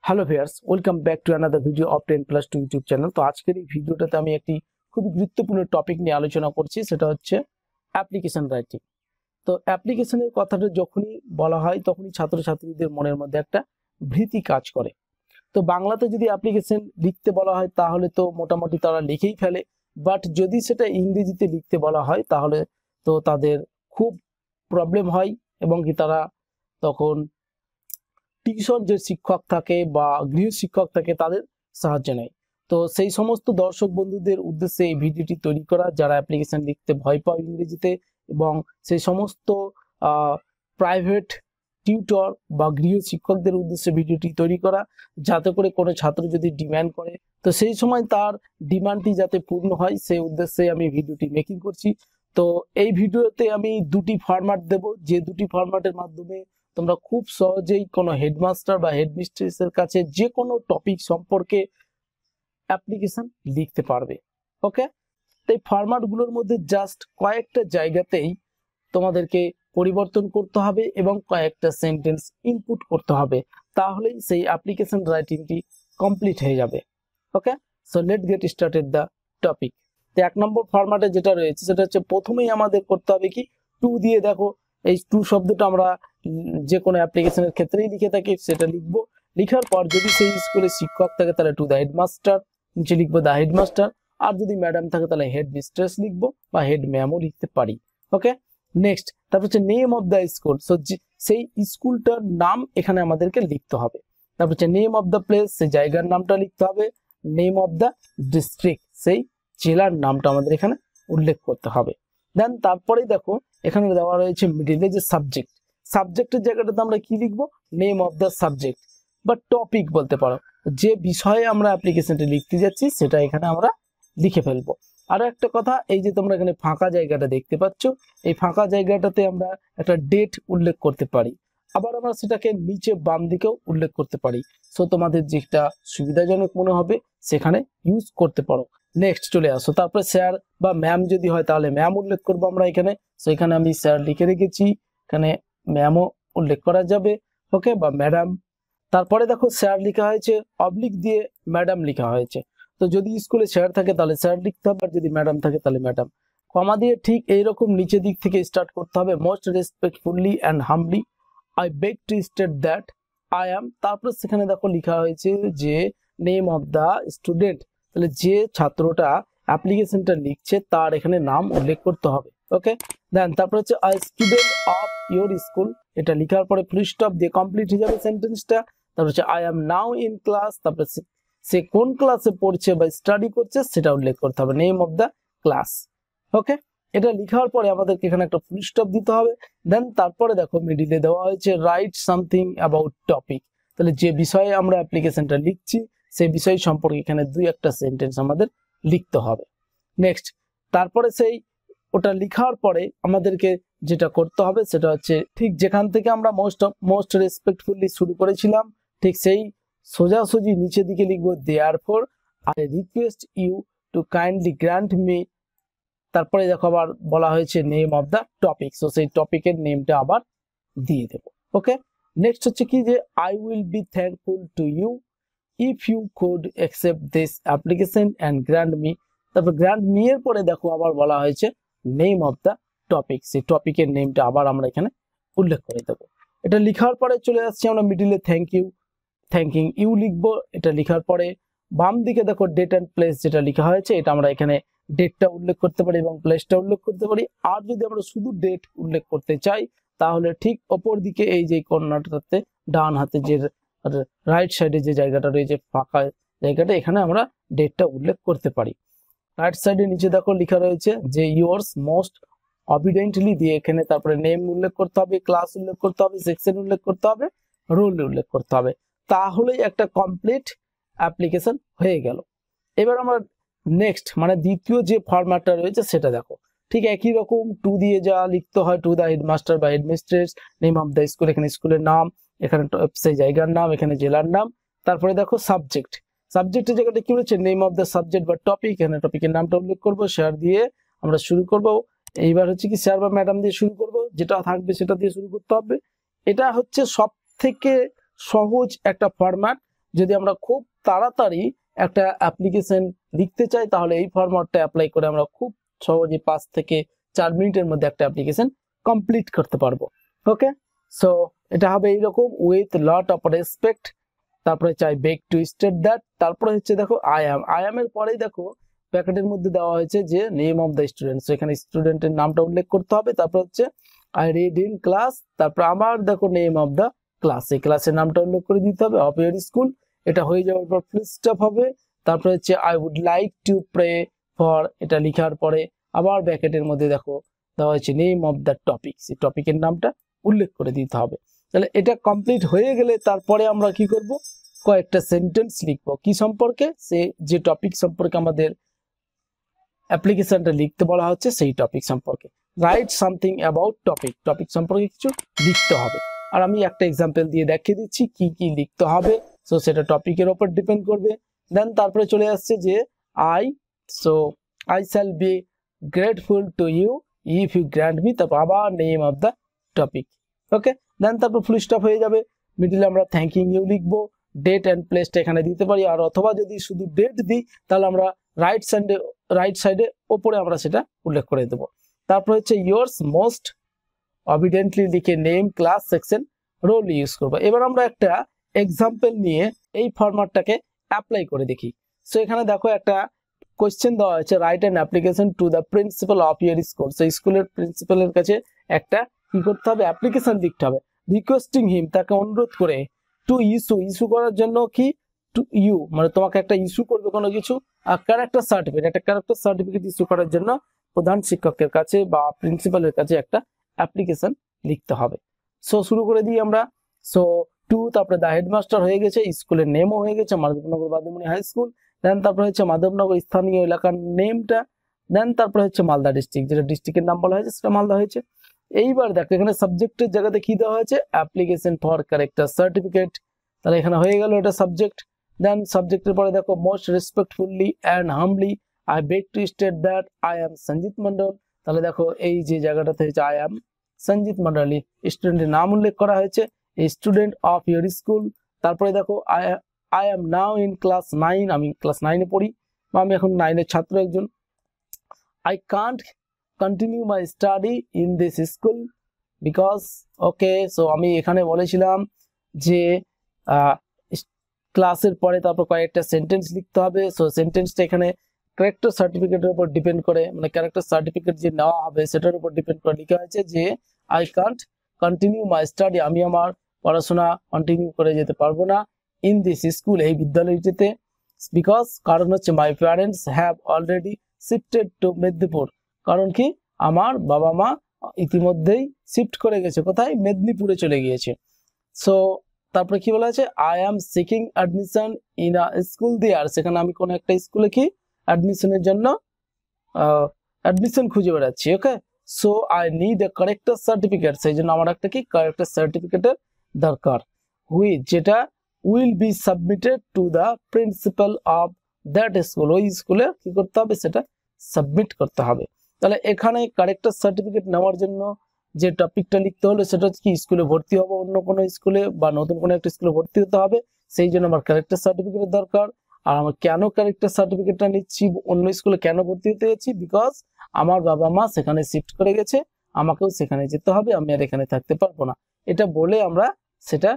Hello viewers, welcome back to another video of 10+2 YouTube channel. তো আজকের এই ভিডিওটাতে আমি একটি খুবই গুরুত্বপূর্ণ টপিক নিয়ে আলোচনা করছি, সেটা হচ্ছে অ্যাপ্লিকেশন রাইটিং। তো অ্যাপ্লিকেশনের কথাটা যখনই বলা হয় তখনই ছাত্রছাত্রীদের মনের মধ্যে একটা ভীতি কাজ করে। তো বাংলাতে যদি অ্যাপ্লিকেশন লিখতে বলা হয় তাহলে তো মোটামুটি তারা লিখেই ফেলে, বাট যদি সেটা ইংরেজিতে লিখতে বলা হয় তাহলে তো তাদের খুব প্রবলেম হয় এবং কি তারা তখন টিউশন যে শিক্ষক থাকে বা গৃহ শিক্ষক থাকে তাদের সাহায্য নেয়। তো সেই সমস্ত দর্শক বন্ধুদের উদ্দেশ্যে এই ভিডিওটি তৈরি করা যারা অ্যাপ্লিকেশন লিখতে ভয় পায় ইংরেজিতে, এবং সেই সমস্ত প্রাইভেট টিউটর বা গৃহ শিক্ষকদের উদ্দেশ্যে ভিডিওটি তৈরি করা, যাতে করে কোনো ছাত্র যদি ডিমান্ড করে তো সেই সময় তার ডিমান্ডটি যাতে পূর্ণ হয় সেই উদ্দেশ্যে আমি ভিডিওটি মেকিং করছি। তো এই ভিডিওতে আমি দুটি ফরম্যাট দেব, যে দুটি ফরম্যাটের মাধ্যমে তোমরা খুব সহজেই কোনো হেডমাস্টার বা হেডমিস্ট্রেসের কাছে যে কোনো টপিক সম্পর্কে অ্যাপ্লিকেশন লিখতে পারবে। ওকে, তো এই ফরম্যাটগুলোর মধ্যে জাস্ট কয়েকটা জায়গাতেই তোমাদেরকে পরিবর্তন করতে হবে এবং কয়েকটা সেন্টেন্স ইনপুট করতে হবে, তাহলেই সেই অ্যাপ্লিকেশন রাইটিংটি কমপ্লিট হয়ে যাবে। Okay, so let get started the topic. তো এক নম্বর ফরম্যাটে যেটা রয়েছে সেটা হচ্ছে প্রথমেই আমাদের করতে হবে কি টু দিয়ে, দেখো এই টু শব্দটা আমরা যে কোনো অ্যাপ্লিকেশনের ক্ষেত্রেই লিখে থাকি, সেটা লিখবো। লিখার পর যদি সেই স্কুলে শিক্ষক থাকে তাহলে টু দ্য হেডমাস্টার, নিচে লিখবো দ্য হেডমাস্টার। আর যদি ম্যাডাম থাকে তাহলে হেড মিস্ট্রেস লিখবো বা হেড ম্যামও লিখতে পারি। ওকে, নেক্সট তারপর হচ্ছে name of the school. So সেই স্কুলটার নাম এখানে আমাদেরকে লিখতে হবে। তারপর হচ্ছে নেম অফ দ্য প্লেস, সেই জায়গার নামটা লিখতে হবে। নেম অফ দ্য ডিস্ট্রিক্ট, সেই জেলার নামটা আমাদের এখানে উল্লেখ করতে হবে। দেন তারপরেই দেখো এখানে দেওয়া রয়েছে মিডিলে যে সাবজেক্ট, সাবজেক্টের জায়গাটাতে আমরা কি লিখবো, নেম অফ দ্য সাবজেক্ট বা টপিক বলতে পারো। যে বিষয়ে আমরা অ্যাপ্লিকেশনটি লিখতে যাচ্ছি সেটা এখানে আমরা লিখে ফেলবো। আরো একটা কথা, এই যে তোমরা এখানে ফাঁকা জায়গাটা দেখতে পাচ্ছ, এই ফাঁকা জায়গাটাতে আমরা একটা ডেট উল্লেখ করতে পারি, আবার আমরা সেটাকে নিচে বাম দিকেও উল্লেখ করতে পারি। সো তোমাদের যেটা সুবিধাজনক মনে হবে সেখানে ইউজ করতে পারো। নেক্সট চলে আসো, তারপরে স্যার বা ম্যাম যদি হয় তাহলে ম্যাম উল্লেখ করবো আমরা এখানে। সো এখানে আমি স্যার লিখে রেখেছি, এখানে ম্যামও উল্লেখ করা যাবে। ওকে, বা ম্যাডাম। তারপরে দেখো স্যার লেখা হয়েছে, অবলিক দিয়ে ম্যাডাম লেখা হয়েছে। তো যদি স্কুলে স্যার থাকে তাহলে স্যার লিখতে হবে, আর যদি ম্যাডাম থাকে তাহলে ম্যাডাম। কমা দিয়ে ঠিক এইরকম নিচের দিক থেকে স্টার্ট করতে হবে। Most respectfully and হামলি I beg two state that I am, তারপরে সেখানে দেখো লেখা হয়েছে যে নেম অফ দ্য স্টুডেন্ট, তাহলে যে ছাত্রটা অ্যাপ্লিকেশনটা লিখছে তার এখানে নাম উল্লেখ করতে হবে। ওকে, দেন তারপর হচ্ছে I student of your school, এটা লেখার পরে ফুল স্টপ দিয়ে কমপ্লিট হয়ে যাবে সেন্টেন্সটা। তারপর হচ্ছে I am now in class, তারপরে সে কোন ক্লাসে পড়ছে বা স্টাডি করছে সেটা উল্লেখ করতে হবে, নেম অফ দ্য ক্লাস। ওকে, এটা লেখার পরে আমাদেরকে এখানে একটা ফুল স্টপ দিতে হবে। দেন তারপরে দেখো মিডিলে দেওয়া হয়েছে রাইট সামথিং অ্যাবাউট টপিক, তাহলে যে বিষয়ে আমরা অ্যাপ্লিকেশনটা লিখছি সেই বিষয় সম্পর্কে এখানে দুই একটা সেন্টেন্স আমাদের লিখতে হবে। নেক্সট তারপরে সেই ওটা লেখার পরে আমাদেরকে যেটা করতে হবে সেটা হচ্ছে ঠিক যেখান থেকে আমরা মোস্ট রেসপেক্টফুলি শুরু করেছিলাম ঠিক সেই সোজাসুজি নিচের দিকে লিখবো therefore I request you to kindly grant me. তারপরে দেখো আবার বলা হয়েছে name of the topic, so সেই টপিকের নেমটা আবার দিয়ে দেব। ওকে, নেক্সট হচ্ছে কি যে I will be thankful to you if you could accept this application and grant me. তারপর গ্র্যান্ট মি এর পরে দেখো আবার বলা হয়েছে নেম অফ দ্য টপিক, সেই টপিকের নেমটা আবার আমরা এখানে উল্লেখ করে দেবো। এটা লেখার পরে চলে আসছি আমরা মিডিলে থ্যাংক ইউ, থ্যাঙ্কিং ইউ লিখবো। এটা লেখার পরে বাম দিকে দেখো ডেট অ্যান্ড প্লেস যেটা লেখা হয়েছে, এটা আমরা এখানে ডেটটা উল্লেখ করতে পারি এবং প্লেসটা উল্লেখ করতে পারি। আর যদি আমরা শুধু ডেট উল্লেখ করতে চাই তাহলে ঠিক অপর দিকে এই যে কর্নারটাতে ডান হাতে যে রাইট সাইডে যে জায়গাটা রয়েছে ফাঁকা জায়গাটা, এখানে আমরা ডেটটা উল্লেখ করতে পারি। রাইট সাইডে নিচে দেখো লেখা রয়েছে যে ইয়োর্স মোস্ট অবিডেন্টলি দিয়ে এখানে তারপরে নেম উল্লেখ করতে হবে, ক্লাস উল্লেখ করতে হবে, সেকশন উল্লেখ করতে হবে, রোল উল্লেখ করতে হবে, তাহলেই একটা কমপ্লিট অ্যাপ্লিকেশন হয়ে গেল। এবার আমরা নেক্সট মানে দ্বিতীয় যে ফরম্যাটটা রয়েছে সেটা দেখো, ঠিক একই রকম টু দিয়ে যা লিখতে হয়, টু দ্য হেডমাস্টার বা headmistress, name of the school, এখানে স্কুলের নাম, এখানে সেই জায়গার নাম, এখানে জেলার নাম। তারপরে দেখো সাবজেক্ট, সাবজেক্টের জায়গাটা কি রয়েছে নেম অফ দ্য সাবজেক্ট বা টপিক, এখানে টপিকের নামটা উল্লেখ করবো, স্যার দিয়ে আমরা শুরু করব। এইবার হচ্ছে কি স্যার বা ম্যাডাম দিয়ে শুরু করব, যেটা থাকবে সেটা দিয়ে শুরু করতে হবে। এটা হচ্ছে সব থেকে সহজ একটা ফরম্যাট যদি আমরা খুব তাড়াতাড়ি একটা অ্যাপ্লিকেশন লিখতে চাই তাহলে এই ফরম্যাটটা অ্যাপ্লাই করে আমরা খুব সহজে 5 থেকে 4 মিনিটের মধ্যে একটা অ্যাপ্লিকেশন কমপ্লিট করতে পারবো। ওকে, সো এটা হবে এইরকম, উইথ লট অফ রেসপেক্ট, তারপরে চাই বেক টু স্টেট দ্যাট, তারপরে হচ্ছে দেখো আই অ্যাম এর পরেই দেখো প্যাকেটের মধ্যে দেওয়া হয়েছে যে নেম অফ দ্য স্টুডেন্ট, এখানে স্টুডেন্টের নামটা উল্লেখ করতে হবে, তারপর হচ্ছে আই রিড ইন ক্লাস, তারপর আমার দেখো নেম অফ দ্য ক্লাস, এই ক্লাসের নামটা উল্লেখ করে দিতে হবে, অফ ইয়ার স্কুল, এটা হয়ে যাওয়ার পর ফুল স্টপ হবে, তারপরে হচ্ছে I would like to pray for, এটা লেখার পরে আবার ব্র্যাকেটের মধ্যে দেখো দেওয়া হয়েছে নেম অফ দ্য টপিক, সেই টপিকের নামটা উল্লেখ করে দিতে হবে। তাহলে এটা কমপ্লিট হয়ে গেলে তারপরে আমরা কি করব, কয়েকটা সেন্টেন্স লিখবো কি সম্পর্কে, সে যে টপিক সম্পর্কে আমাদের অ্যাপ্লিকেশনটা লিখতে বলা হচ্ছে সেই টপিক সম্পর্কে। Right something about topic, topic সম্পর্কে কিছু লিখতে হবে। আর আমি একটা এক্সাম্পল দিয়ে দেখিয়ে দিচ্ছি কি কি লিখতে হবে, সো সেটা টপিকের উপর ডিপেন্ড করবে। দেন তারপরে চলে আসছে যে I shall be grateful to you if you grant me, তারপর আবার name of the topic. Okay, then তারপর ফুল স্টপ হয়ে যাবে, মিডিলে আমরা থ্যাঙ্কিং ইউ লিখবো, ডেট অ্যান্ড প্লেসটা এখানে দিতে পারি, আর অথবা যদি শুধু ডেট দিই তাহলে আমরা রাইট সাইডে ওপরে আমরা সেটা উল্লেখ করে দেবো। তারপর হচ্ছে ইয়োর্স মোস্ট অবিডেন্টলি লিখে name, class, section, roll use করবো। এবার আমরা একটা এক্সাম্পল নিয়ে এই ফরম্যাটটাকে অ্যাপ্লাই করে দেখি। সো এখানে দেখো একটা কোয়েশ্চেন দেওয়া হয়েছে, write an application to the principal of your school, so স্কুলের প্রিন্সিপালের কাছে একটা কি করতে হবে, অ্যাপ্লিকেশন লিখতে হবে, রিকোয়েস্টিং হিম, তাকে অনুরোধ করে, টু ইস্যু করার জন্য কি, টু ইউ মানে তোমাকে একটা ইস্যু করবে কোনো কিছু, আর ক্যারেক্টার সার্টিফিকেট, একটা ক্যারেক্টার সার্টিফিকেট ইস্যু করার জন্য প্রধান শিক্ষকের কাছে বা প্রিন্সিপালের কাছে একটা অ্যাপ্লিকেশন লিখতে হবে। সো শুরু করে দিই আমরা। সো টু, তারপরে দ্য হেডমাস্টার হয়ে গেছে, স্কুলের নেমও হয়ে গেছে মাধবনগর বাদুমণি হাই স্কুল, দেন তারপরে হচ্ছে মাধবনগর স্থানীয় এলাকার নেমটা, দেন তারপরে হচ্ছে মালদা ডিস্ট্রিক্ট, যেটা ডিস্ট্রিক্টের নাম বলা হয়েছে সেটা মালদা হয়েছে। এইবার দেখো এখানে সাবজেক্টের জায়গাতে কি দেওয়া হয়েছে, অ্যাপ্লিকেশন ফর ক্যারেক্টার সার্টিফিকেট, তাহলে এখানে হয়ে গেল এটা সাবজেক্ট। দেন সাবজেক্টের পরে দেখো most respectfully and হামলি I beg two state that I am Sanjit Mondal, তাহলে দেখো এই যে জায়গাটাতে হয়েছে আই অ্যাম সঞ্জিত মন্ডল, স্টুডেন্টের নাম উল্লেখ করা হয়েছে, স্টুডেন্ট অফ ইয়োর স্কুল। তারপরে দেখো I am now in class 9, আমি ক্লাস 9-এ পড়ি বা আমি এখন 9-এর ছাত্র একজন। I can't continue my study in this school because, okay, so আমি এখানে বলেছিলাম যে ক্লাসের পরে তারপর কয়েকটা সেন্টেন্স লিখতে হবে। সো সেন্টেন্সটা এখানে ক্যারেক্টার সার্টিফিকেটের উপর ডিপেন্ড করে, মানে ক্যারেক্টার সার্টিফিকেট যে নেওয়া হবে সেটার উপর ডিপেন্ড করে লিখা হয়েছে যে I can't continue my study, আমি আমার পড়াশোনা কন্টিনিউ করে যেতে পারবো না, ইন দিস স্কুল, এই বিদ্যালয়টিতে, বিকজ কারণ হচ্ছে my parents have already shifted to Medinipur, কারণ কি আমার বাবা মা ইতিমধ্যেই শিফট করে গেছে, কোথায়, মেদিনীপুরে চলে গিয়েছে। সো তারপরে কি বলা আছে, I am seeking admission in a school there, সেখানে আমি কোনো একটা স্কুলে কি অ্যাডমিশনের জন্য অ্যাডমিশন খুঁজে বেড়াচ্ছি। Okay, so I need a character certificate, সেই জন্য আমার একটা কি ক্যারেক্টার সার্টিফিকেটের দরকার, হুইচ যেটা will be submitted to the principal of that school, ওই স্কুলে কি করতে হবে, সেটা সাবমিট করতে হবে। তাহলে এখানে ক্যারেক্টার সার্টিফিকেট নেওয়ার জন্য যে টপিকটা লিখতে হলো সেটা হচ্ছে কি, স্কুলে ভর্তি হবো অন্য কোনো স্কুলে বা নতুন কোনো একটা স্কুলে ভর্তি হতে হবে, সেই জন্য আমার ক্যারেক্টার সার্টিফিকেটের দরকার। আর আমার কেন ক্যারেক্টার সার্টিফিকেটটা নিচ্ছি, অন্য স্কুলে কেন ভর্তি হতে যাচ্ছি, বিকজ আমার বাবা মা সেখানে শিফট করে গেছে, আমাকেও সেখানে যেতে হবে, আমি আর এখানে থাকতে পারবো না, এটা বলে আমরা সেটা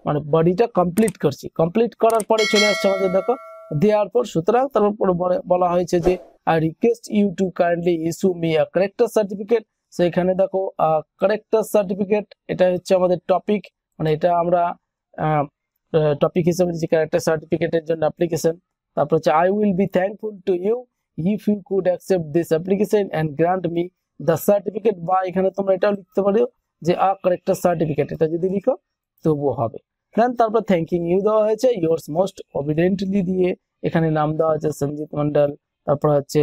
মানে বডিটা কমপ্লিট করছি। কমপ্লিট করার পরে চলে আসছে আমাদের দেখো দেওয়ার পর, সুতরাং তারপর বলা হয়েছে যে I request you to kindly issue me a character certificate, সেখানে দেখো ক্যারেক্টার সার্টিফিকেট, এটা হচ্ছে আমাদের টপিক, মানে এটা আমরা টপিক হিসেবে দিচ্ছি ক্যারেক্টার সার্টিফিকেটের জন্য অ্যাপ্লিকেশন। তারপর হচ্ছে I will be thankful to you if you could accept this application and grant me the certificate, বা এখানে তোমরা এটাও লিখতে পারো যে আ ক্যারেক্টার সার্টিফিকেট, এটা যদি লিখো তবুও হবে। দেন তারপর থ্যাঙ্কিং ইউ দেওয়া হয়েছে, ইয়োর্স মোস্ট অবিডেন্টলি দিয়ে এখানে নাম দেওয়া হচ্ছে সঞ্জিত মন্ডল, তারপর হচ্ছে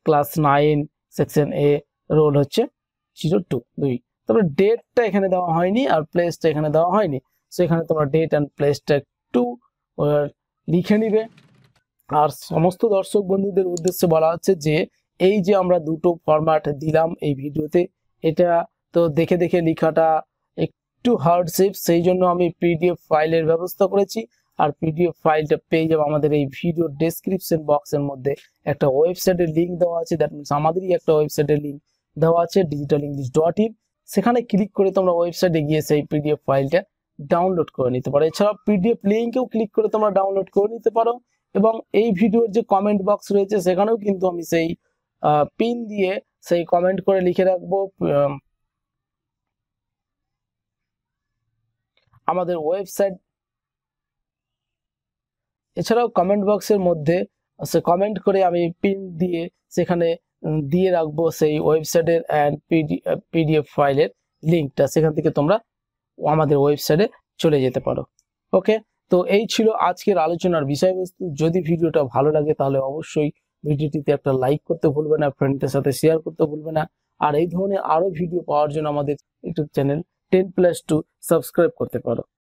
ক্লাস 9 সেকশন এ, রোল হচ্ছে 02। তারপরে ডেটটা এখানে দেওয়া হয়নি আর প্লেসটা এখানে দেওয়া হয়নি, সো এখানে তোমরা ডেট অ্যান্ড প্লেসটা একটু লিখে নিবে। আর সমস্ত দর্শক বন্ধুদের উদ্দেশ্যে বলা হচ্ছে যে এই যে আমরা দুটো ফরম্যাট দিলাম এই ভিডিওতে, এটা তো দেখে দেখে লেখাটা একটু হার্ডশিপ, সেই জন্য আমি পিডিএফ ফাইলের ব্যবস্থা করেছি। আর পিডিএফ ফাইলটা পেয়ে যাবো আমাদের এই ভিডিও ডেসক্রিপশন বক্সের মধ্যে। একটা ওয়েবসাইটের লিঙ্ক দেওয়া আছে, দ্যাট মিনস আমাদেরই একটা ওয়েবসাইটের লিঙ্ক দেওয়া আছে digitalenglish.in। সেখানে ক্লিক করে তোমরা ওয়েবসাইটে গিয়ে সেই পিডিএফ ফাইলটা ডাউনলোড করে নিতে পারো। এছাড়াও পিডিএফ লিঙ্কেও ক্লিক করে তোমরা ডাউনলোড করে নিতে পারো। এবং এই ভিডিওর যে কমেন্ট বক্স রয়েছে সেখানেও কিন্তু আমি সেই পিন দিয়ে সেই কমেন্ট করে লিখে রাখবো আমাদের ওয়েবসাইট। এছাড়াও কমেন্ট বক্সের মধ্যে সে কমেন্ট করে আমি পিন দিয়ে সেখানে দিয়ে রাখবো সেই ওয়েবসাইটের অ্যান্ড পিডিএফ ফাইলের লিঙ্কটা, সেখান থেকে তোমরা আমাদের ওয়েবসাইটে চলে যেতে পারো। ওকে, তো এই ছিল আজকের আলোচনার বিষয়বস্তু। যদি ভিডিওটা ভালো লাগে তাহলে অবশ্যই ভিডিওটিতে একটা লাইক করতে ভুলবে না, ফ্রেন্ডদের সাথে শেয়ার করতে ভুলবে না। আর এই ধরনের আরো ভিডিও পাওয়ার জন্য আমাদের ইউটিউব চ্যানেল 10+2 সাবস্ক্রাইব করতে পারো।